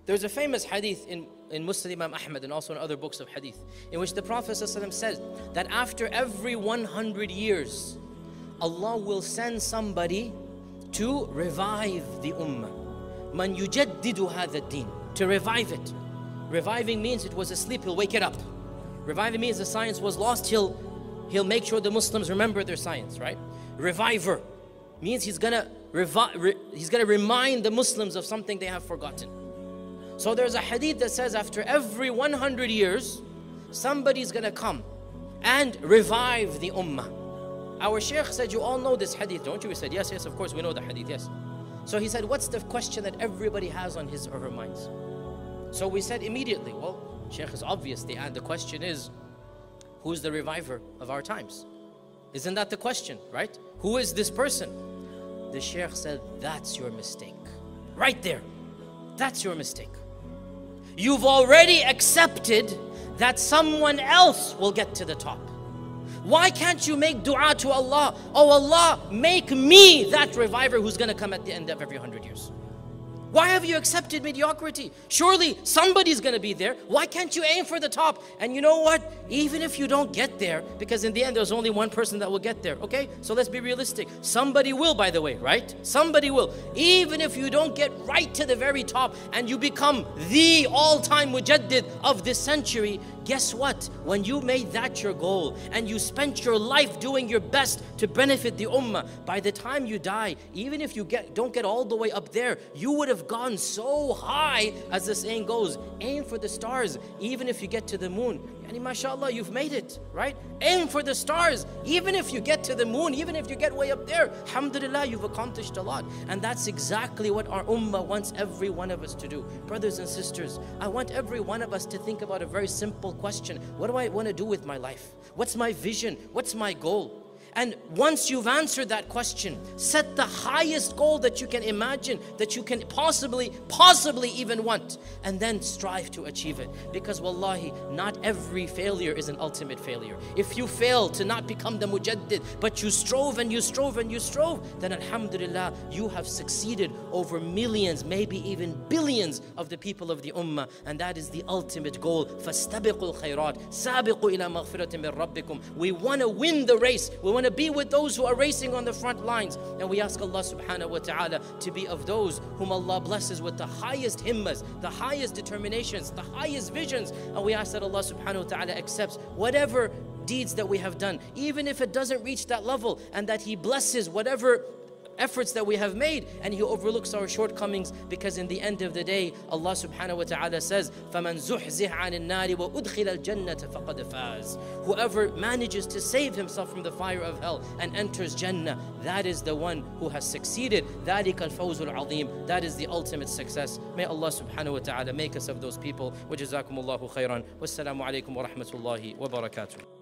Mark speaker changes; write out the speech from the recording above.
Speaker 1: There's a famous hadith in Muslim Imam Ahmad and also in other books of hadith, in which the Prophet ﷺ says that after every 100 years, Allah will send somebody to revive the ummah. Man yujaddidu hadha ad-din, to revive it. Reviving means it was asleep, he'll wake it up. Reviving means the science was lost, he'll make sure the Muslims remember their science, right? Reviver means he's gonna remind the Muslims of something they have forgotten. So there's a hadith that says after every 100 years, somebody's gonna come and revive the ummah. Our Shaykh said, you all know this hadith, don't you? We said, yes, of course we know the hadith, yes. So he said, what's the question that everybody has on his or her minds? So we said immediately, well, Shaykh, is obvious. The question is, who's the reviver of our times? Isn't that the question, right? Who is this person? The Shaykh said, that's your mistake. Right there. That's your mistake. You've already accepted that someone else will get to the top. Why can't you make dua to Allah? Oh Allah, make me that reviver who's going to come at the end of every 100 years. Why have you accepted mediocrity? Surely somebody's going to be there. Why can't you aim for the top? And you know what? Even if you don't get there, because in the end there's only one person that will get there, okay? So let's be realistic. Somebody will, by the way, right? Somebody will. Even if you don't get right to the very top and you become the all-time mujaddid of this century, guess what? When you made that your goal and you spent your life doing your best to benefit the ummah, by the time you die, even if you don't get all the way up there, you would have gone so high, as the saying goes, aim for the stars, even if you get to the moon. Yani mashallah, you've made it, right? Aim for the stars, even if you get to the moon, even if you get way up there, alhamdulillah, you've accomplished a lot. And that's exactly what our ummah wants every one of us to do. Brothers and sisters, I want every one of us to think about a very simple question. What do I want to do with my life? What's my vision? What's my goal? And once you've answered that question, set the highest goal that you can imagine, that you can possibly even want, and then strive to achieve it. Because wallahi, not every failure is an ultimate failure. If you fail to not become the mujaddid, but you strove and you strove and you strove, then alhamdulillah, you have succeeded over millions, maybe even billions of the people of the ummah. And that is the ultimate goal. فَاسْتَبِقُوا الْخَيْرَاتِ سَابِقُوا إِلَى مَغْفِرَةٍ مِّن رَبِّكُمْ. We want to win the race. We want to be with those who are racing on the front lines. And we ask Allah subhanahu wa ta'ala to be of those whom Allah blesses with the highest himmas, the highest determinations, the highest visions. And we ask that Allah subhanahu wa ta'ala accepts whatever deeds that we have done, even if it doesn't reach that level, and that He blesses whatever efforts that we have made, and He overlooks our shortcomings, because in the end of the day, Allah subhanahu wa ta'ala says, فَمَنْ زُحْزِحَ عَنِ النَّارِ وَأُدْخِلَ الْجَنَّةَ فَقَدْ فَازَ. Whoever manages to save himself from the fire of hell and enters Jannah, that is the one who has succeeded. ذَلِكَ الْفَوْزُ الْعَظِيمُ. That is the ultimate success. May Allah subhanahu wa ta'ala make us of those people. وَجَزَاكُمُ اللَّهُ خَيْرًا. وَالسَّلَامُ عَلَيْكُمْ وَرَحْمَةُ اللَّهِ وَبَرَكَاتُهُ.